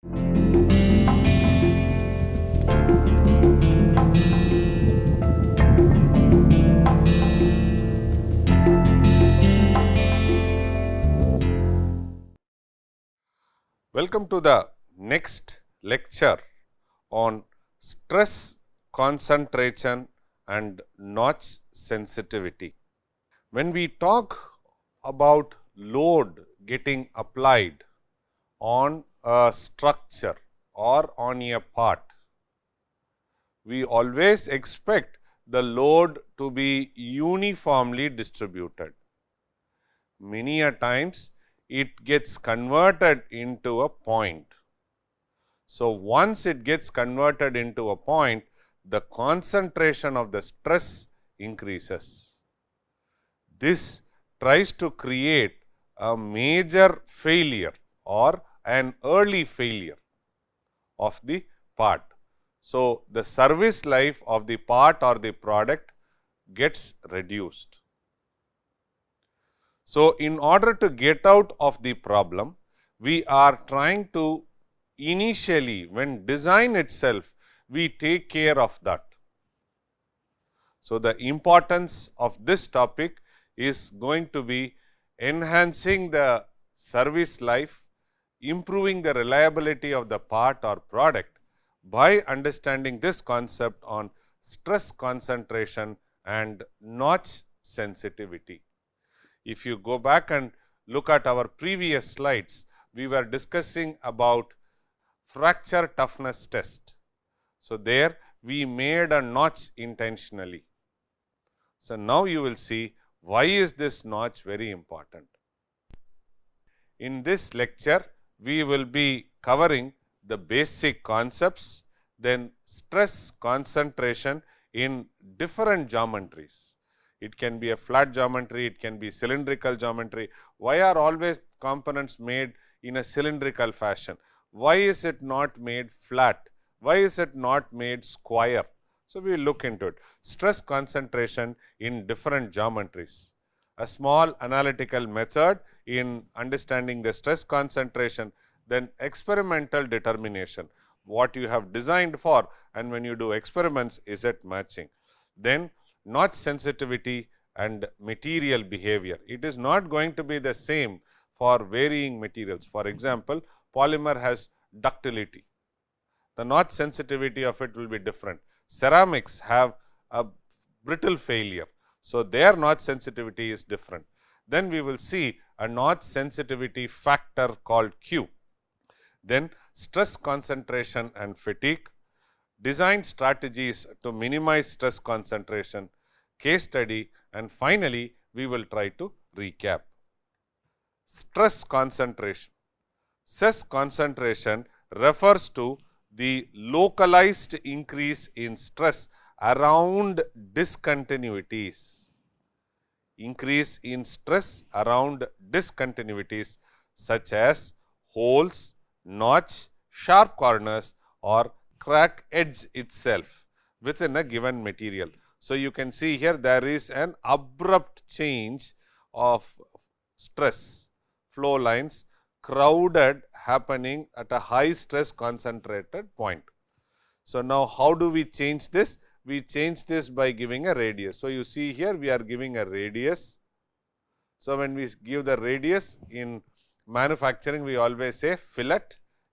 Welcome to the next lecture on stress, concentration and notch sensitivity. When we talk about load getting applied on a structure or on a part, we always expect the load to be uniformly distributed. Many a times it gets converted into a point. So, once it gets converted into a point, the concentration of the stress increases. This tries to create a major failure or an early failure of the part. So, the service life of the part or the product gets reduced. So, in order to get out of the problem, we are trying to initially, when design itself, we take care of that. So, the importance of this topic is going to be enhancing the service life, improving the reliability of the part or product by understanding this concept on stress concentration and notch sensitivity. If you go back and look at our previous slides, we were discussing about fracture toughness test. So, there we made a notch intentionally. So, now you will see why is this notch very important. In this lecture, we will be covering the basic concepts, then stress concentration in different geometries. It can be a flat geometry, it can be cylindrical geometry. Why are always components made in a cylindrical fashion? Why is it not made flat? Why is it not made square? So, we will look into it. Stress concentration in different geometries. A small analytical method in understanding the stress concentration, then experimental determination. What you have designed for, and when you do experiments, is it matching? Then notch sensitivity and material behavior. It is not going to be the same for varying materials. For example, polymer has ductility. The notch sensitivity of it will be different. Ceramics have a brittle failure. So, their notch sensitivity is different. Then we will see a notch sensitivity factor called Q. Then stress concentration and fatigue, design strategies to minimize stress concentration, case study, and finally, we will try to recap. Stress concentration. Stress concentration refers to the localized increase in stress around discontinuities. Increase in stress around discontinuities such as holes, notch, sharp corners or crack edge itself within a given material. So, you can see here there is an abrupt change of stress flow lines crowded happening at a high stress concentrated point. So, now how do we change this? We change this by giving a radius. So, you see here we are giving a radius. So, when we give the radius in manufacturing, we always say fillet,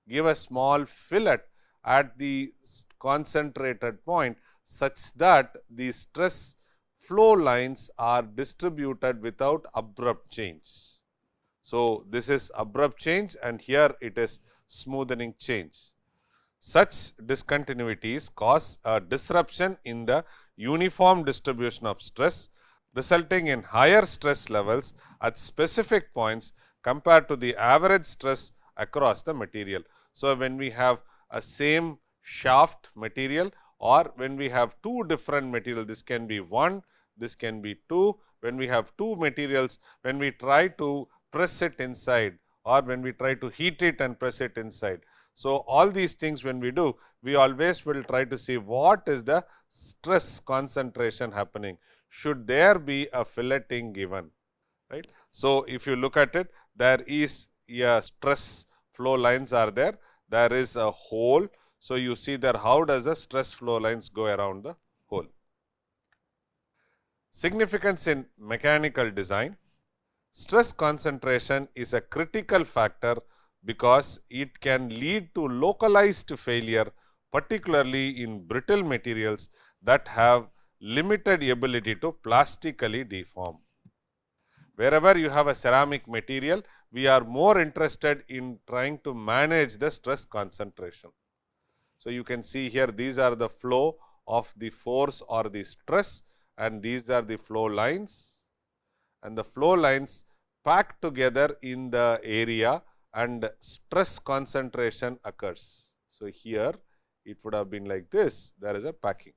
give a small fillet at the concentrated point such that the stress flow lines are distributed without abrupt change. So, this is abrupt change and here it is smoothening change. Such discontinuities cause a disruption in the uniform distribution of stress, resulting in higher stress levels at specific points compared to the average stress across the material. So, when we have a same shaft material or when we have two different materials, this can be 1, this can be 2, when we have two materials, when we try to press it inside or when we try to heat it and press it inside. So, all these things when we do, we always will try to see what is the stress concentration happening. Should there be a filleting given, right? So, if you look at it, there is a stress flow lines are there. there is a hole. So, you see there how does the stress flow lines go around the hole. Significance in mechanical design. Stress concentration is a critical factor because it can lead to localized failure, particularly in brittle materials that have limited ability to plastically deform. Wherever you have a ceramic material, we are more interested in trying to manage the stress concentration. So, you can see here these are the flow of the force or the stress, and these are the flow lines, and the flow lines packed together in the area and stress concentration occurs. So, here it would have been like this, there is a packing.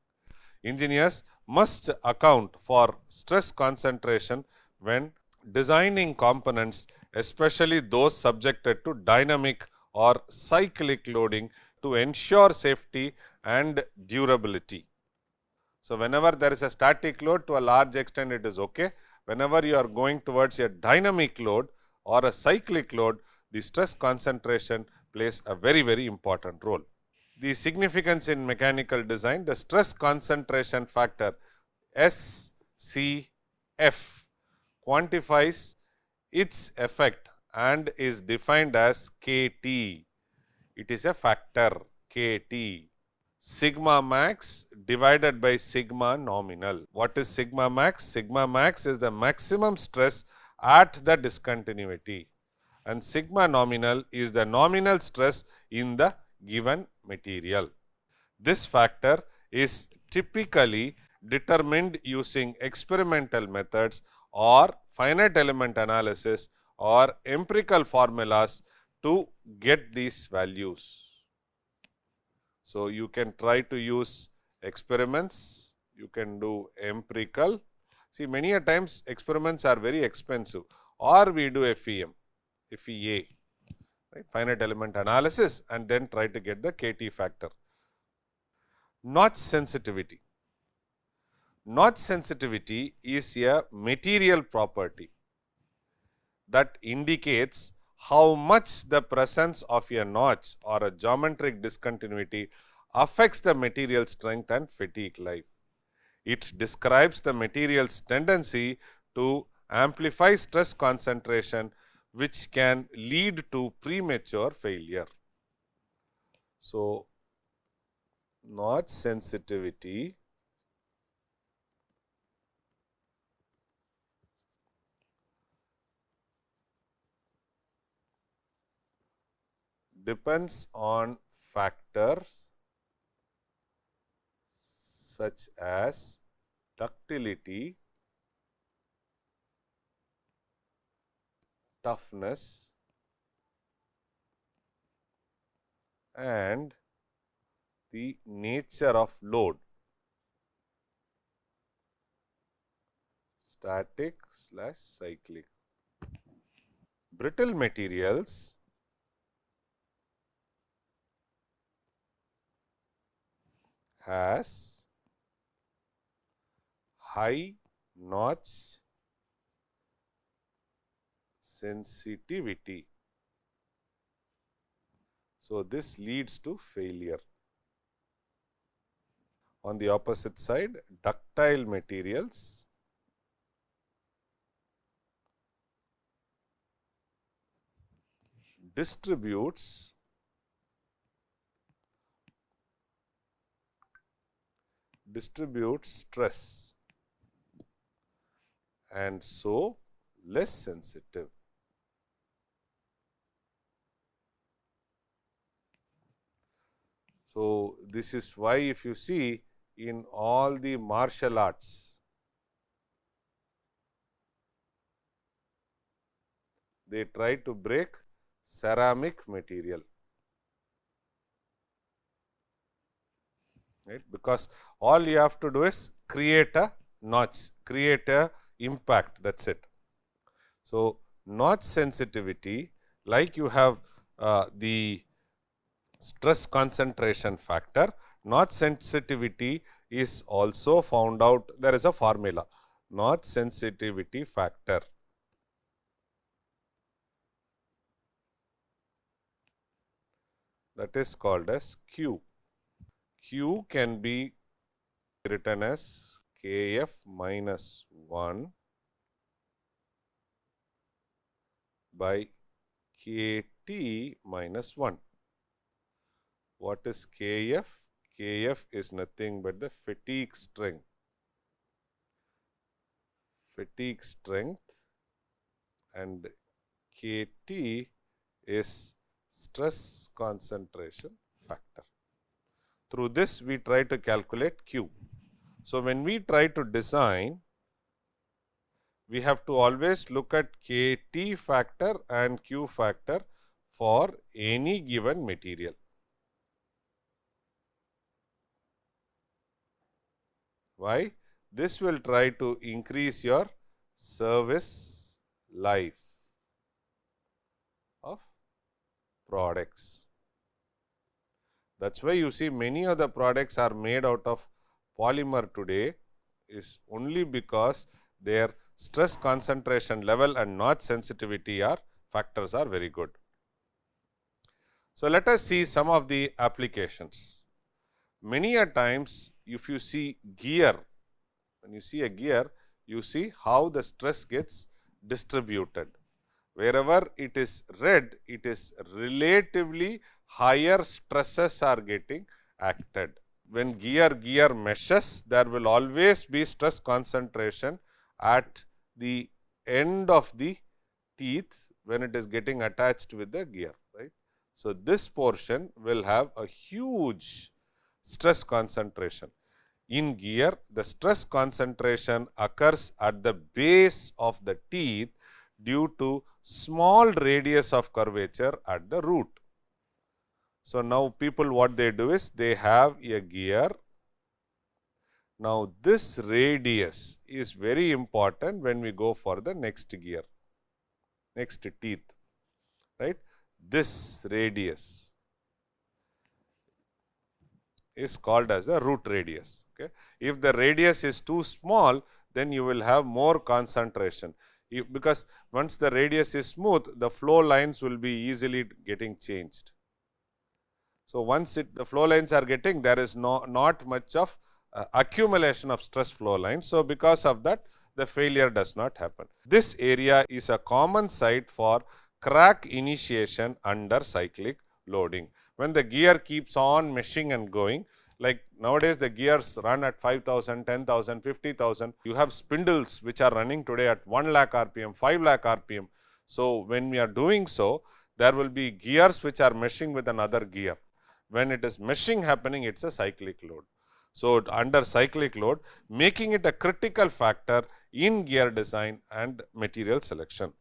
Engineers must account for stress concentration when designing components, especially those subjected to dynamic or cyclic loading, to ensure safety and durability. So, whenever there is a static load, to a large extent it is okay. Whenever you are going towards a dynamic load or a cyclic load, the stress concentration plays a very important role. The significance in mechanical design, the stress concentration factor SCF quantifies its effect and is defined as KT. It is a factor KT. Sigma max divided by sigma nominal. What is sigma max? Sigma max is the maximum stress at the discontinuity, and sigma nominal is the nominal stress in the given material. This factor is typically determined using experimental methods or finite element analysis or empirical formulas to get these values. So, you can try to use experiments, you can do empirical. See, many a times experiments are very expensive, or we do FEM, FEA, right, finite element analysis, and then try to get the KT factor. Notch sensitivity. Notch sensitivity is a material property that indicates how much the presence of a notch or a geometric discontinuity affects the material strength and fatigue life. It describes the material's tendency to amplify stress concentration, which can lead to premature failure. So, notch sensitivity depends on factors such as ductility, toughness, and the nature of load, static / cyclic. Brittle materials has high notch sensitivity. So, this leads to failure. On the opposite side, ductile materials distributes stress and so less sensitive. So, this is why if you see in all the martial arts, they try to break ceramic material, right, because all you have to do is create a notch, create a impact, that is it. So, notch sensitivity, like you have the stress concentration factor, notch sensitivity is also found out, there is a formula, notch sensitivity factor that is called as Q. Q can be written as Kf minus 1 by Kt minus 1. What is Kf? Kf is nothing but the fatigue strength. Fatigue strength, and Kt is stress concentration factor. Through this we try to calculate Q. So, when we try to design, we have to always look at Kt factor and Q factor for any given material. Why? This will try to increase your service life of products. That's why you see many of the products are made out of polymer today, is only because their stress concentration level and notch sensitivity factors are very good. So, let us see some of the applications. Many a times if you see gear, when you see a gear, you see how the stress gets distributed. Wherever it is red, it is relatively higher stresses are getting acted. When gear meshes, there will always be stress concentration at the end of the teeth when it is getting attached with the gear, right. So, this portion will have a huge stress concentration. In gear, the stress concentration occurs at the base of the teeth due to small radius of curvature at the root. So, now people what they do is they have a gear. Now, this radius is very important when we go for the next gear, next teeth, right. This radius is called as a root radius. Okay. If the radius is too small, then you will have more concentration. Because once the radius is smooth, the flow lines will be easily getting changed. So, once the flow lines are getting, there is not much of accumulation of stress flow lines. So, because of that, the failure does not happen. This area is a common site for crack initiation under cyclic loading. When the gear keeps on meshing and going, like nowadays the gears run at 5,000, 10,000, 50,000. You have spindles which are running today at 1 lakh RPM, 5 lakh RPM. So, when we are doing so, there will be gears which are meshing with another gear. When it is meshing happening, it is a cyclic load. So, under cyclic load, making it a critical factor in gear design and material selection.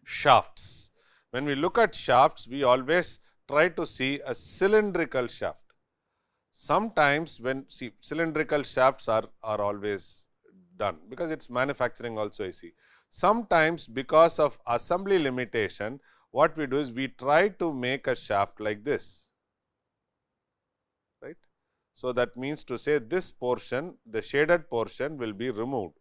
Shafts. When we look at shafts, we always try to see a cylindrical shaft. Sometimes when cylindrical shafts are always done, because it is manufacturing also I see. Sometimes because of assembly limitation, what we do is we try to make a shaft like this, right. So, that means to say this portion, the shaded portion will be removed,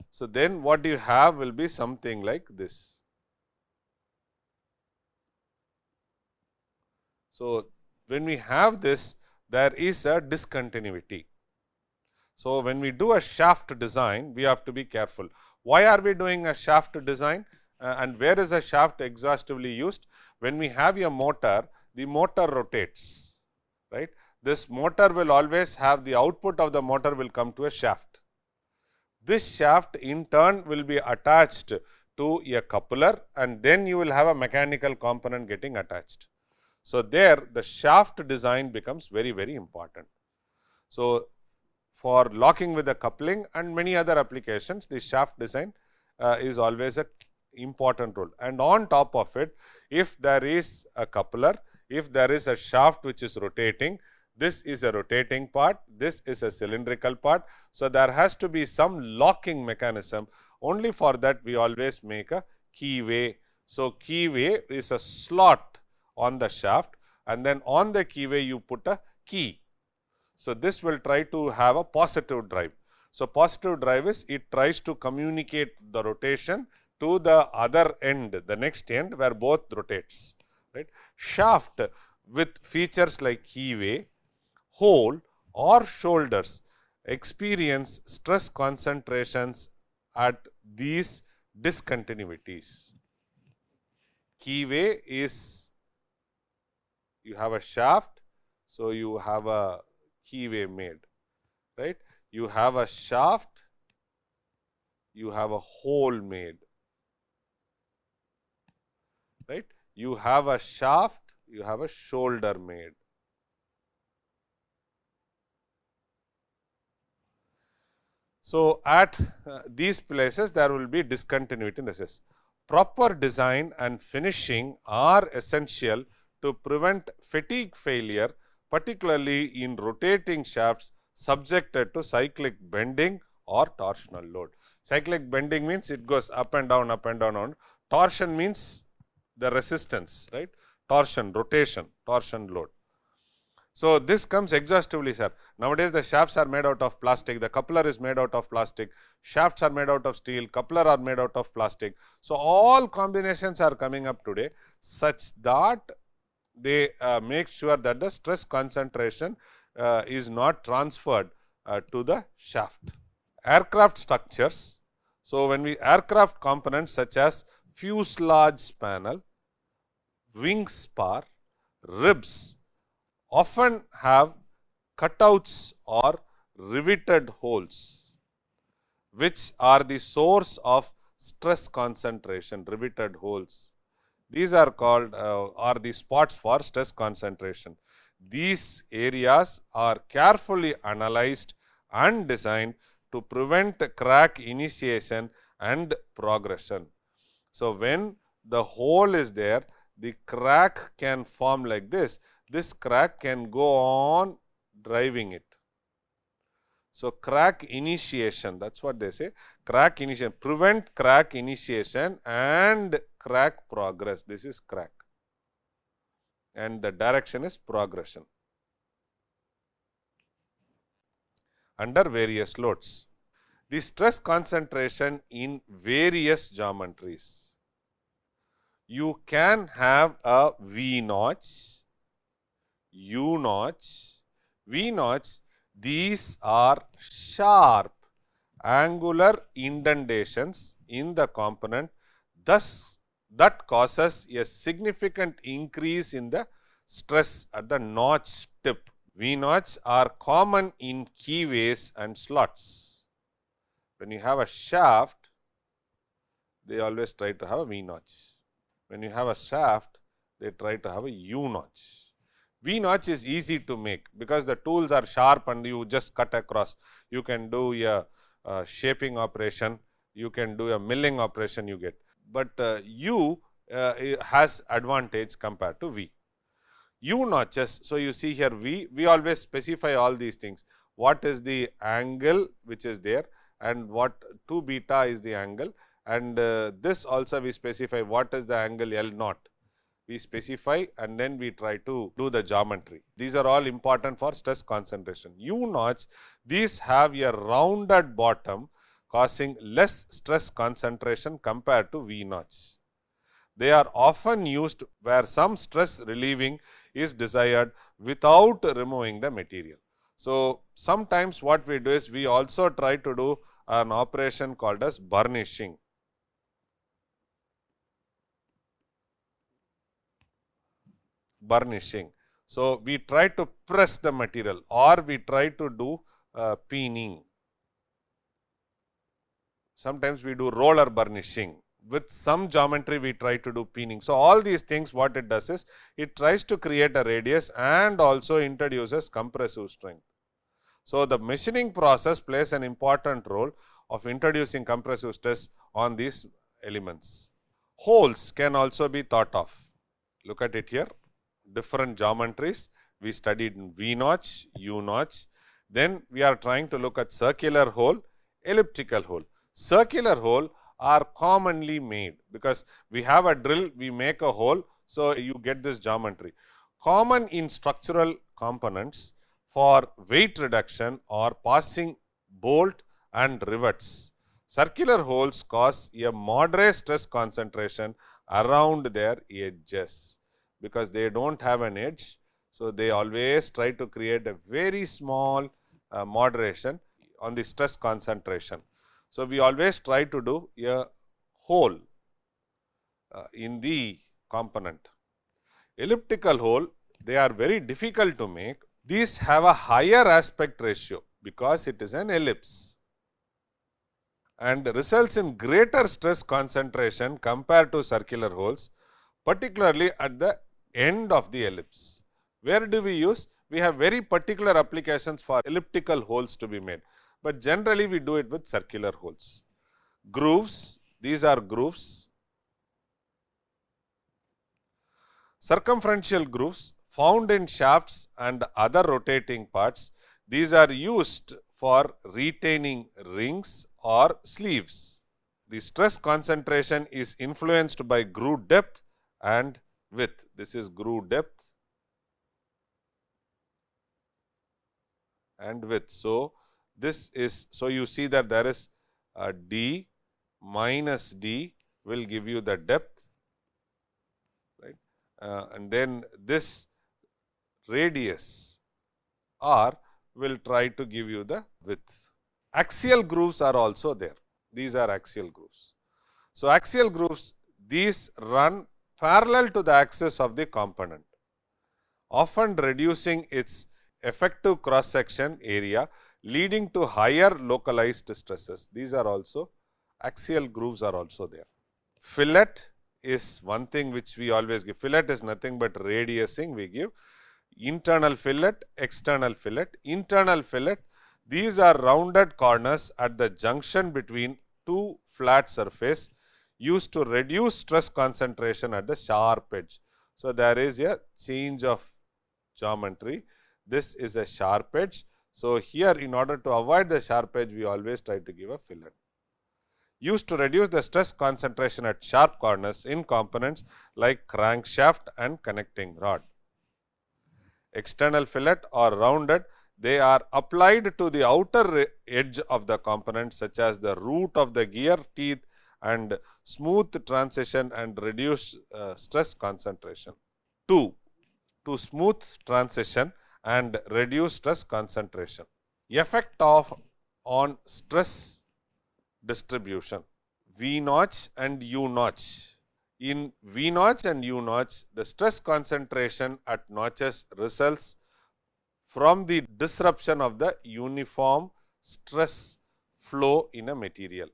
So, then what you have will be something like this. So, when we have this, there is a discontinuity. So, when we do a shaft design, we have to be careful. Why are we doing a shaft design and where is a shaft exhaustively used? When we have a motor, the motor rotates, right. This motor will always have the output of the motor will come to a shaft. This shaft in turn will be attached to a coupler and then you will have a mechanical component getting attached. So, there the shaft design becomes very, very important. So, for locking with the coupling and many other applications, the shaft design is always an important role. And on top of it, if there is a coupler, if there is a shaft which is rotating, this is a rotating part, this is a cylindrical part. So, there has to be some locking mechanism. Only for that we always make a keyway. So, keyway is a slot on the shaft and then on the keyway you put a key. So, this will try to have a positive drive. So, positive drive is it tries to communicate the rotation to the other end, the next end where both rotates, right. Shaft with features like keyway, hole or shoulders experience stress concentrations at these discontinuities. Keyway is, you have a shaft, so you have a keyway made, right. You have a shaft, you have a hole made, right. You have a shaft, you have a shoulder made. So, at these places there will be discontinuity in the system. Proper design and finishing are essential to prevent fatigue failure, particularly in rotating shafts subjected to cyclic bending or torsional load. Cyclic bending means it goes up and down, up and down, on. Torsion means the resistance, right? Torsion, rotation, torsion load. So, this comes exhaustively, sir. Nowadays, the shafts are made out of plastic, the coupler is made out of plastic, shafts are made out of steel, coupler are made out of plastic. So, all combinations are coming up today such that they make sure that the stress concentration is not transferred to the shaft. Aircraft structures. So, when we aircraft components such as fuselage panel, wing spar, ribs often have cutouts or riveted holes, which are the source of stress concentration, riveted holes. These are called are the spots for stress concentration. These areas are carefully analyzed and designed to prevent crack initiation and progression. So, when the hole is there, the crack can form like this. This crack can go on driving it. So, crack initiation, that is what they say, crack initiation, prevent crack initiation and crack progress. This is crack and the direction is progression under various loads. The stress concentration in various geometries. You can have a V notch, U notch, V notch. These are sharp angular indentations in the component, thus that causes a significant increase in the stress at the notch tip. V notch are common in keyways and slots. When you have a shaft, they always try to have a V notch. When you have a shaft, they try to have a U notch. V notch is easy to make because the tools are sharp and you just cut across. You can do a shaping operation, you can do a milling operation you get, but U has advantage compared to V. U notches, so you see here V, we always specify all these things. What is the angle which is there and what 2 beta is the angle, and this also we specify what is the angle L naught. We specify and then we try to do the geometry. These are all important for stress concentration. U notch, these have a rounded bottom causing less stress concentration compared to V notch. They are often used where some stress relieving is desired without removing the material. So, sometimes what we do is we also try to do an operation called as burnishing. Burnishing. So, we try to press the material or we try to do peening. Sometimes we do roller burnishing. With some geometry we try to do peening. So, all these things what it does is it tries to create a radius and also introduces compressive strength. So, the machining process plays an important role of introducing compressive stress on these elements. Holes can also be thought of. Look at it here. Different geometries, we studied in V notch, U notch, then we are trying to look at circular hole, elliptical hole. Circular hole are commonly made because we have a drill, we make a hole, so you get this geometry. Common in structural components for weight reduction or passing bolt and rivets. Circular holes cause a moderate stress concentration around their edges because they don't have an edge. So, they always try to create a very small moderation on the stress concentration. So, we always try to do a hole in the component. Elliptical hole, they are very difficult to make. These have a higher aspect ratio because it is an ellipse and results in greater stress concentration compared to circular holes, particularly at the end of the ellipse. Where do we use? We have very particular applications for elliptical holes to be made, but generally we do it with circular holes. Grooves, these are grooves. Circumferential grooves found in shafts and other rotating parts. These are used for retaining rings or sleeves. The stress concentration is influenced by groove depth and width. This is groove depth and width. So, this is, so you see that there is a D minus D will give you the depth, right, and then this radius R will try to give you the width. Axial grooves are also there. These are axial grooves. So, axial grooves, these run parallel to the axis of the component, often reducing its effective cross section area, leading to higher localized stresses. These are also axial grooves are also there. Fillet is one thing which we always give. Fillet is nothing but radiusing we give. Internal fillet, external fillet. Internal fillet, these are rounded corners at the junction between two flat surface used to reduce stress concentration at the sharp edge. So, there is a change of geometry. This is a sharp edge. So, here in order to avoid the sharp edge, we always try to give a fillet. Used to reduce the stress concentration at sharp corners in components like crankshaft and connecting rod. External fillet or rounded, they are applied to the outer edge of the component such as the root of the gear teeth and smooth transition and reduce stress concentration. 2. To smooth transition and reduce stress concentration. Effect of on stress distribution. V notch and U notch. In V notch and U notch, the stress concentration at notches results from the disruption of the uniform stress flow in a material.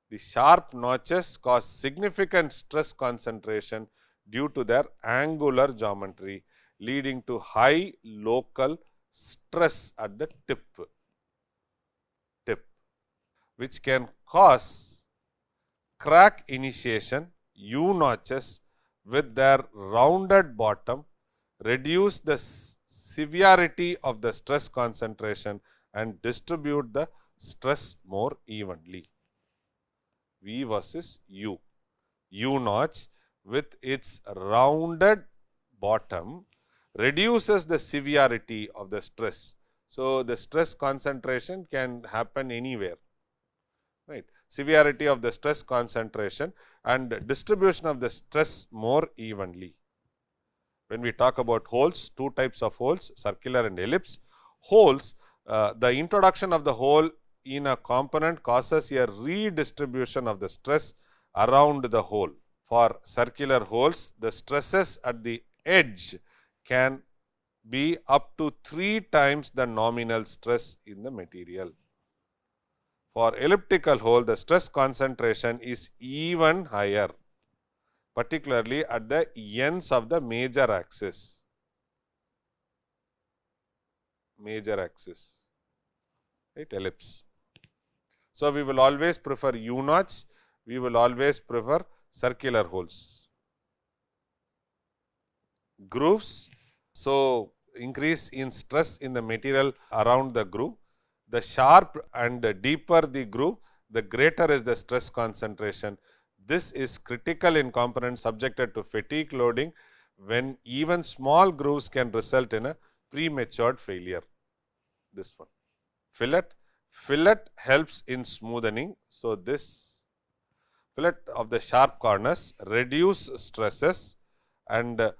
The sharp notches cause significant stress concentration due to their angular geometry, leading to high local stress at the tip, which can cause crack initiation. U notches with their rounded bottom reduce the severity of the stress concentration and distribute the stress more evenly. V versus U. U notch with its rounded bottom reduces the severity of the stress. So, the stress concentration can happen anywhere, right. Severity of the stress concentration and distribution of the stress more evenly. When we talk about holes, two types of holes, circular and ellipse. Holes, the introduction of the hole in a component causes a redistribution of the stress around the hole. For circular holes, the stresses at the edge can be up to 3 times the nominal stress in the material. For elliptical hole, the stress concentration is even higher, particularly at the ends of the major axis. Right, ellipse. So, we will always prefer U notch, we will always prefer circular holes. Grooves, so increase in stress in the material around the groove. The sharp and deeper the groove, the greater is the stress concentration. This is critical in components subjected to fatigue loading, when even small grooves can result in a premature failure. This one. Fillet, Fillet helps in smoothing. So, this fillet of the sharp corners reduce stresses and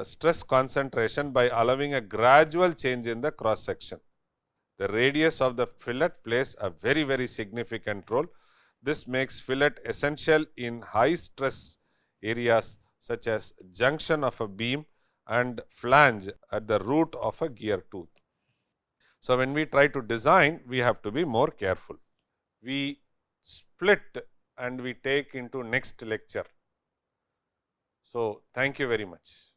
stress concentration by allowing a gradual change in the cross section. The radius of the fillet plays a very significant role. This makes fillet essential in high stress areas such as junction of a beam and flange at the root of a gear tooth. So, when we try to design, we have to be more careful. We split and we take into next lecture. So, thank you very much.